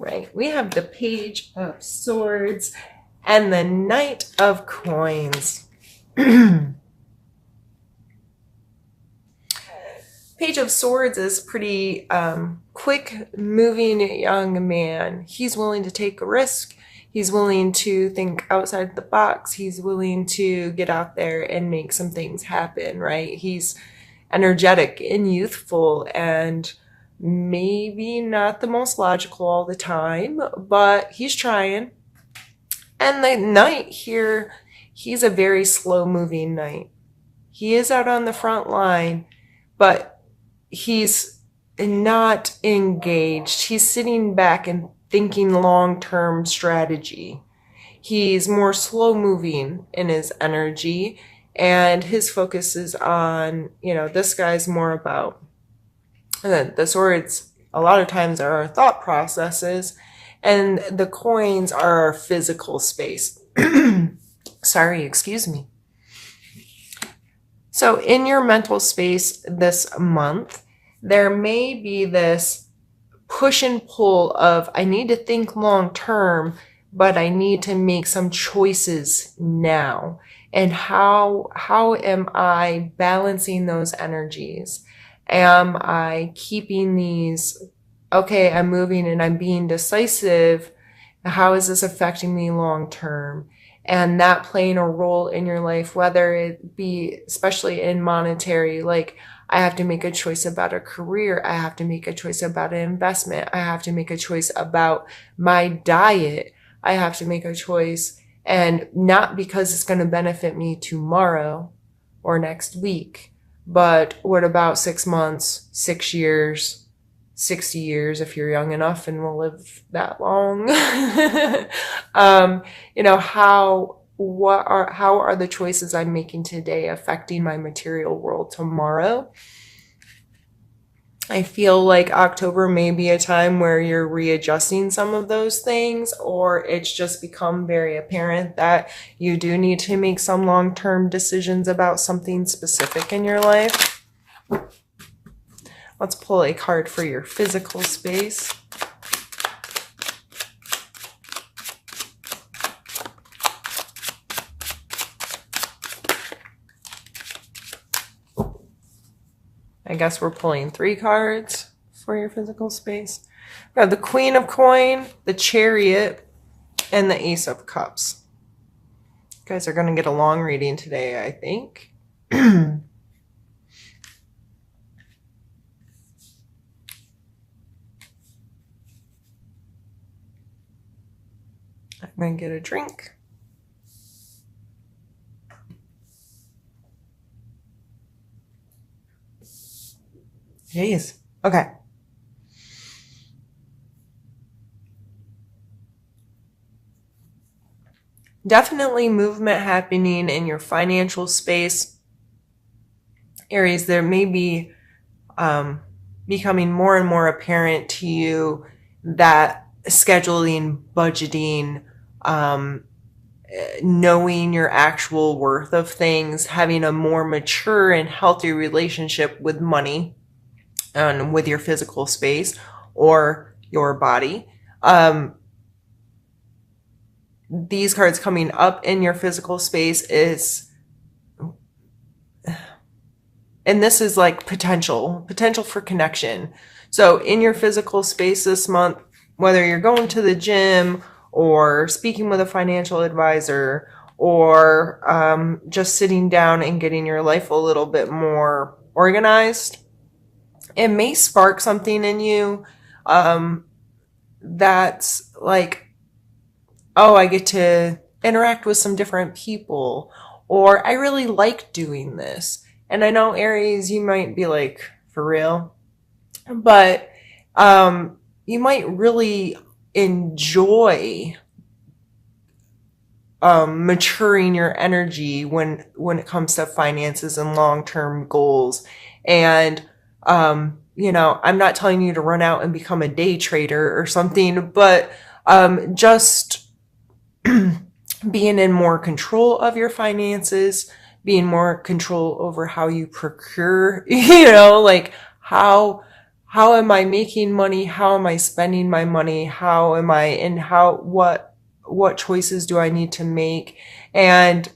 right, we have the Page of Swords and the Knight of Coins. Page of Swords is pretty quick moving young man. He's willing to take a risk. He's willing to think outside the box. He's willing to get out there and make some things happen, right? He's energetic and youthful and maybe not the most logical all the time, but he's trying. And the knight here, he's a very slow moving knight. He is out on the front line, but he's not engaged. He's sitting back and thinking long-term strategy. He's more slow moving in his energy, and his focus is on, this guy's more about the swords a lot of times are our thought processes, and the coins are our physical space. Sorry, excuse me. So in your mental space this month, there may be this push and pull of, I need to think long term, but I need to make some choices now. And how am I balancing those energies? Am I keeping these, okay, I'm moving and I'm being decisive. How is this affecting me long term? And that playing a role in your life, whether it be, especially in monetary, like I have to make a choice about a career. I have to make a choice about an investment. I have to make a choice about my diet. I have to make a choice, and not because it's going to benefit me tomorrow or next week, but what about 6 months, 6 years, 60 years if you're young enough and will live that long? How are the choices I'm making today affecting my material world tomorrow? I feel like October may be a time where you're readjusting some of those things, or it's just become very apparent that you do need to make some long-term decisions about something specific in your life. Let's pull a card for your physical space. I guess we're pulling 3 cards for your physical space. We have the Queen of Coin, the Chariot, and the Ace of Cups. You guys are going to get a long reading today, I think. I'm going to get a drink. Jeez. Okay. Definitely movement happening in your financial space. Aries, there may be becoming more and more apparent to you that scheduling, budgeting, knowing your actual worth of things, having a more mature and healthy relationship with money and with your physical space or your body. These cards coming up in your physical space is, and this is like potential for connection. So in your physical space this month, whether you're going to the gym or speaking with a financial advisor or just sitting down and getting your life a little bit more organized, it may spark something in you that's like, oh, I get to interact with some different people, or I really like doing this. And I know, Aries, you might be like, for real? But you might really enjoy maturing your energy when it comes to finances and long-term goals. And I'm not telling you to run out and become a day trader or something, but just being in more control of your finances, being more control over how you procure, like how how am I making money? How am I spending my money? How am I, and what choices do I need to make? And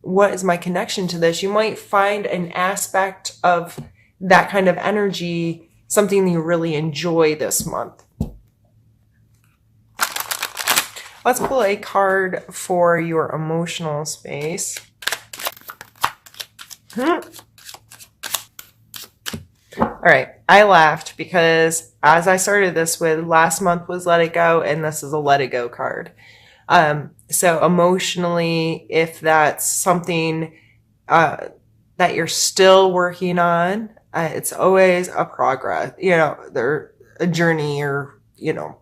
what is my connection to this? You might find an aspect of that kind of energy, something that you really enjoy this month. Let's pull a card for your emotional space. All right, I laughed because as I started this with, last month was Let It Go, and this is a Let It Go card. So emotionally, if that's something that you're still working on, it's always a progress, a journey, or,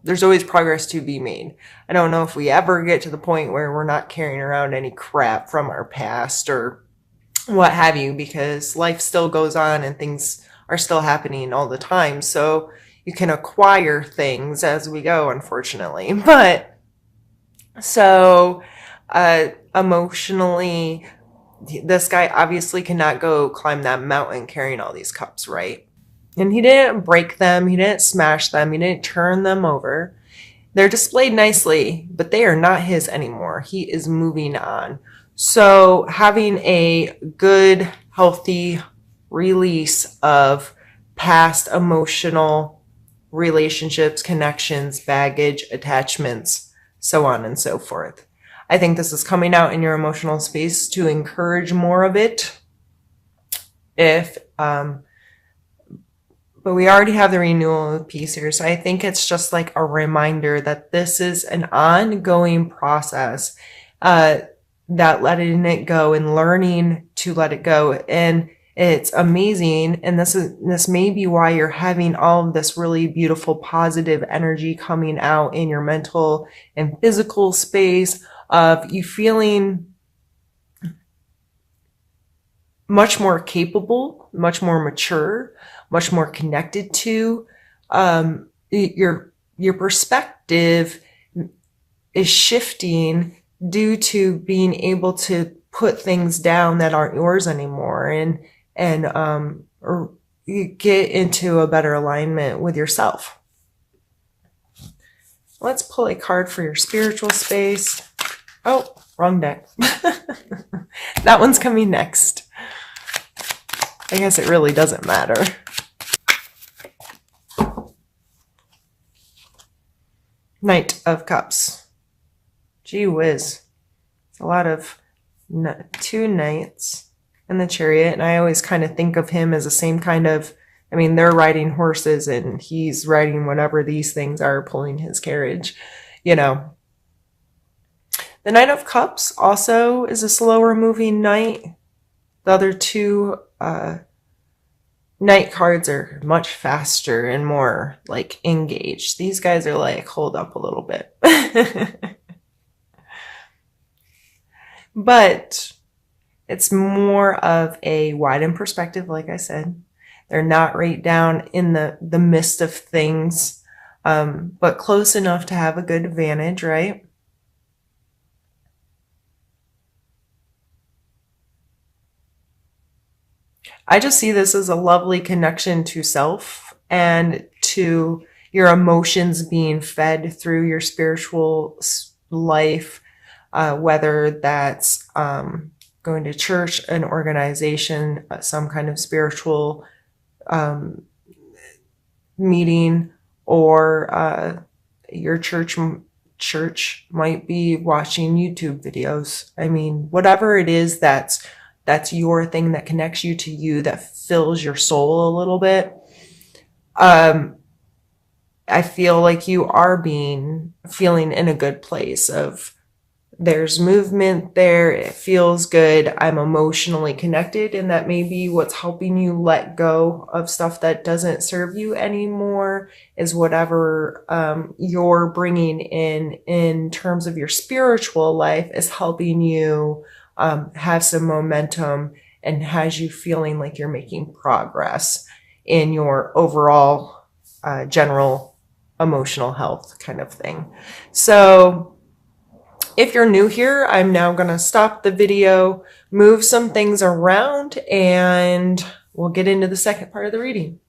there's always progress to be made. I don't know if we ever get to the point where we're not carrying around any crap from our past or what have you, because life still goes on and things are still happening all the time. So you can acquire things as we go, unfortunately. But so emotionally, this guy obviously cannot go climb that mountain carrying all these cups, right? And he didn't break them, he didn't smash them, he didn't turn them over. They're displayed nicely, but they are not his anymore. He is moving on. So having a good, healthy release of past emotional relationships, connections, baggage, attachments, so on and so forth. I think this is coming out in your emotional space to encourage more of it. But we already have the renewal of peace here. So I think it's just like a reminder that this is an ongoing process, that letting it go and learning to let it go. And it's amazing. And this may be why you're having all of this really beautiful, positive energy coming out in your mental and physical space, of you feeling much more capable, much more mature, much more connected to. Your perspective is shifting due to being able to put things down that aren't yours anymore, and you get into a better alignment with yourself. Let's pull a card for your spiritual space. Oh, wrong deck. That one's coming next. I guess it really doesn't matter. Knight of Cups. Gee whiz. It's a lot of two knights in the Chariot, and I always kind of think of him as the same kind of, they're riding horses and he's riding whatever these things are, pulling his carriage, The Knight of Cups also is a slower moving knight. The other two knight cards are much faster and more like engaged. These guys are like, hold up a little bit. But it's more of a widened perspective, like I said. They're not right down in the midst of things, but close enough to have a good vantage, right? I just see this as a lovely connection to self and to your emotions being fed through your spiritual life, whether that's going to church, an organization, some kind of spiritual meeting, or your church might be watching YouTube videos. Whatever it is that's your thing that connects you to you, that fills your soul a little bit. I feel like you are feeling in a good place of, there's movement there. It feels good. I'm emotionally connected, and that may be what's helping you let go of stuff that doesn't serve you anymore, is whatever you're bringing in terms of your spiritual life is helping you have some momentum and has you feeling like you're making progress in your overall general emotional health kind of thing. So if you're new here, I'm now going to stop the video, move some things around, and we'll get into the second part of the reading.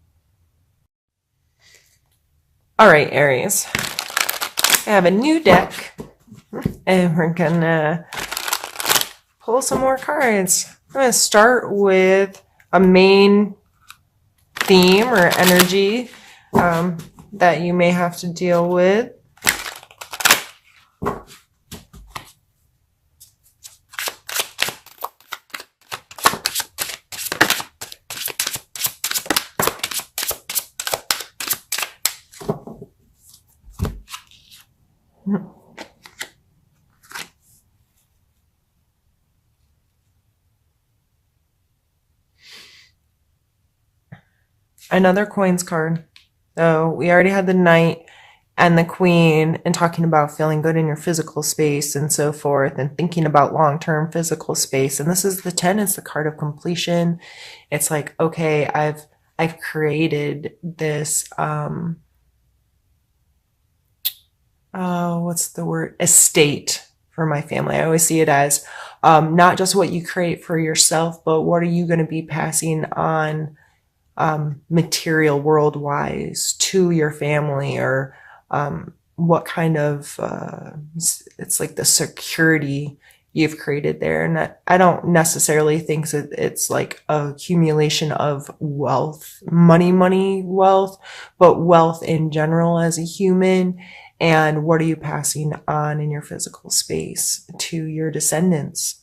All right, Aries. I have a new deck, and we're gonna pull some more cards. I'm gonna start with a main theme or energy that you may have to deal with. Another coins card. So we already had the Knight and the Queen, and talking about feeling good in your physical space and so forth, and thinking about long-term physical space. And this is the 10. It's the card of completion. It's like, okay, I've created this what's the word? Estate for my family. I always see it as not just what you create for yourself, but what are you going to be passing on material world wise to your family, or what kind of it's like the security you've created there. And I don't necessarily think that it's like a accumulation of wealth, money wealth, but wealth in general as a human. And what are you passing on in your physical space to your descendants?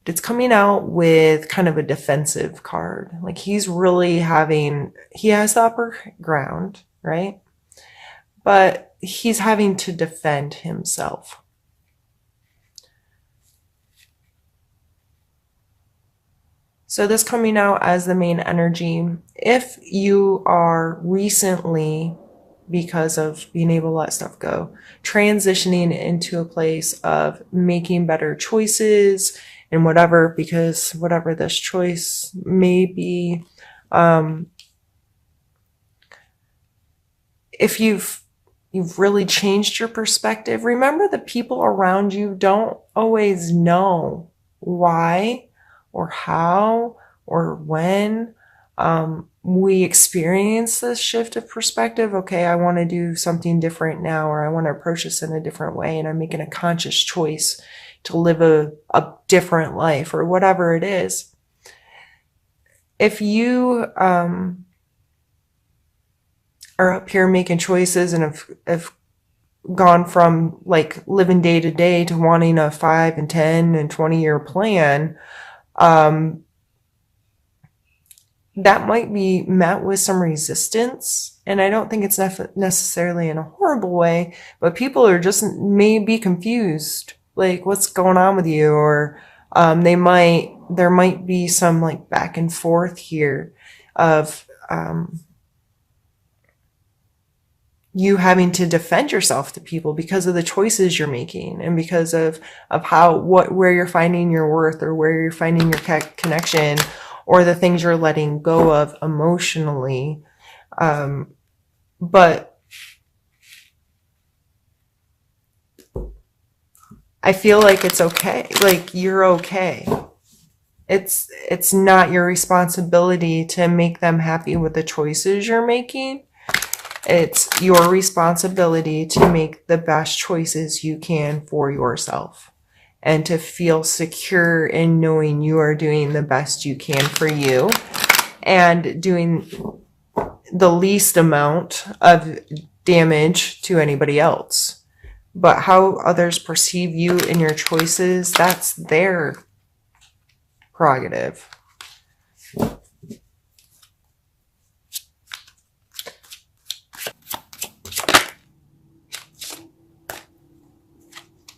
It's coming out with kind of a defensive card. Like he has the upper ground, right? But he's having to defend himself. So this coming out as the main energy, if you are recently, because of being able to let stuff go, transitioning into a place of making better choices and whatever, because whatever this choice may be, if you've really changed your perspective, remember the people around you don't always know why or how or when we experience this shift of perspective. Okay, I want to do something different now, or I want to approach this in a different way, and I'm making a conscious choice to live a different life, or whatever it is. If you are up here making choices and have gone from like living day to day to wanting a 5 and 10 and 20-year plan, that might be met with some resistance. And I don't think it's necessarily in a horrible way, but people are just may be confused, like what's going on with you, or there might be some like back and forth here of you having to defend yourself to people because of the choices you're making, and because of where you're finding your worth, or where you're finding your connection, or the things you're letting go of emotionally. But I feel like it's okay. Like you're okay. It's not your responsibility to make them happy with the choices you're making. It's your responsibility to make the best choices you can for yourself, and to feel secure in knowing you are doing the best you can for you, and doing the least amount of damage to anybody else. But how others perceive you and your choices, that's their prerogative.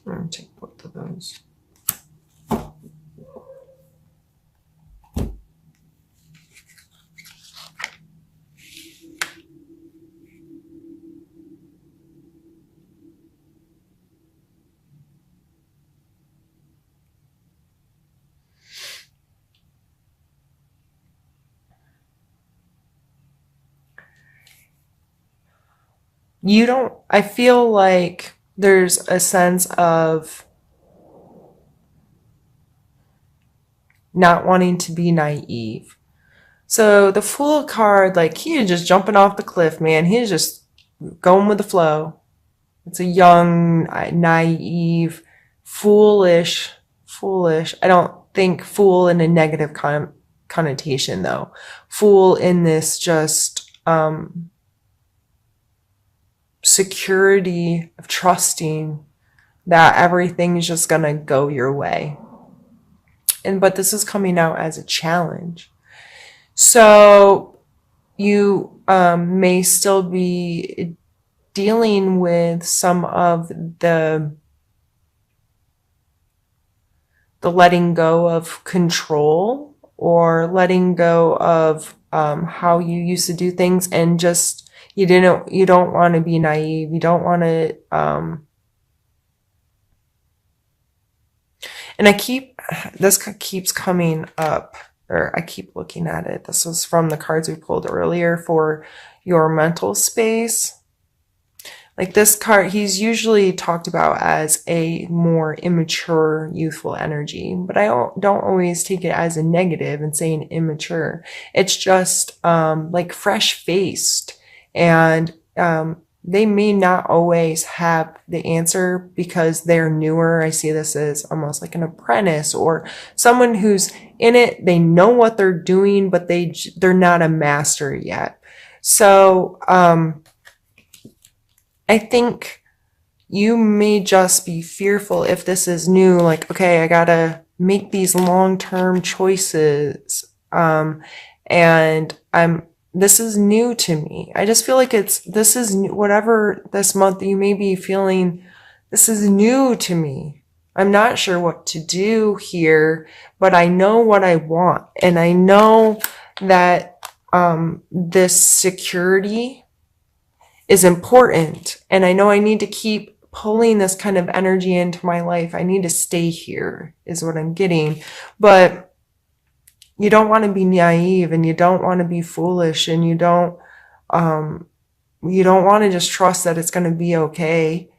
I'm going to take both of those. I feel like there's a sense of not wanting to be naive. So the Fool card, like, he is just jumping off the cliff, man. He is just going with the flow. It's a young, naive, foolish. I don't think fool in a negative connotation, though. Fool in this just security of trusting that everything's just gonna go your way. But this is coming out as a challenge. So you may still be dealing with some of the letting go of control, or letting go of how you used to do things, and just you don't want to be naive. You don't want to and this keeps coming up, or I keep looking at it. This was from the cards we pulled earlier for your mental space. Like, this card, he's usually talked about as a more immature, youthful energy, but I don't always take it as a negative and saying immature. It's just like fresh-faced, and they may not always have the answer because they're newer. I see this as almost like an apprentice, or someone who's in it. They know what they're doing, but they're not a master yet. So I think you may just be fearful if this is new, like, okay, I gotta make these long-term choices. And this is new to me. I just feel like this is new, whatever this month you may be feeling, this is new to me. I'm not sure what to do here, but I know what I want. And I know that this security is important. And I know I need to keep pulling this kind of energy into my life. I need to stay here, is what I'm getting. But you don't want to be naive, and you don't want to be foolish, and you don't want to just trust that it's going to be okay.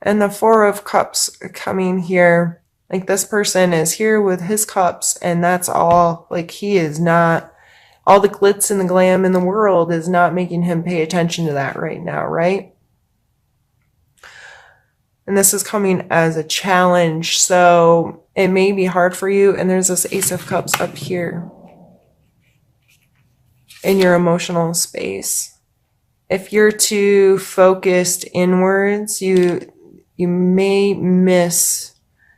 And the Four of Cups coming here, like, this person is here with his cups, and that's all. Like, he is not, all the glitz and the glam in the world is not making him pay attention to that right now, right? And this is coming as a challenge, so it may be hard for you. And there's this Ace of Cups up here in your emotional space. If you're too focused inwards, you may miss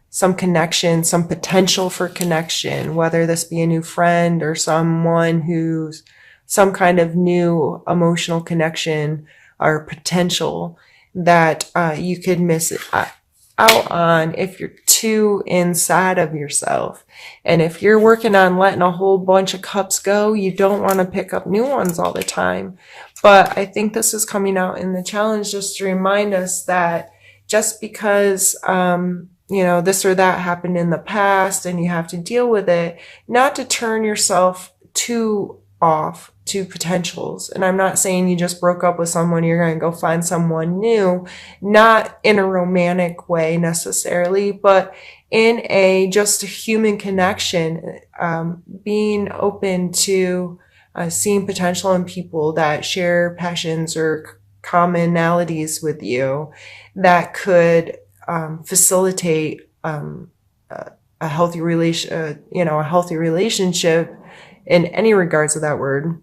some connection, some potential for connection, whether this be a new friend or someone who's some kind of new emotional connection or potential that you could miss out on if you're too inside of yourself. And if you're working on letting a whole bunch of cups go, you don't want to pick up new ones all the time. But I think this is coming out in the challenge just to remind us that just because this or that happened in the past and you have to deal with it, not to turn yourself too off to potentials. And I'm not saying you just broke up with someone, you're going to go find someone new, not in a romantic way necessarily, but in just a human connection, being open to seeing potential in people that share passions or commonalities with you that could facilitate a healthy relationship in any regards of that word.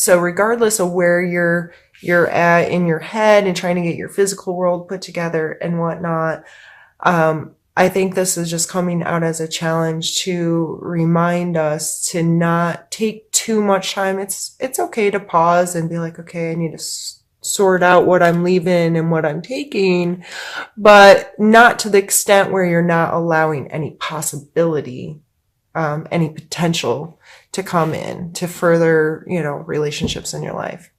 So regardless of where you're at in your head and trying to get your physical world put together and whatnot, I think this is just coming out as a challenge to remind us to not take too much time. It's okay to pause and be like, okay, I need to sort out what I'm leaving and what I'm taking, but not to the extent where you're not allowing any possibility, any potential to come in to further, relationships in your life.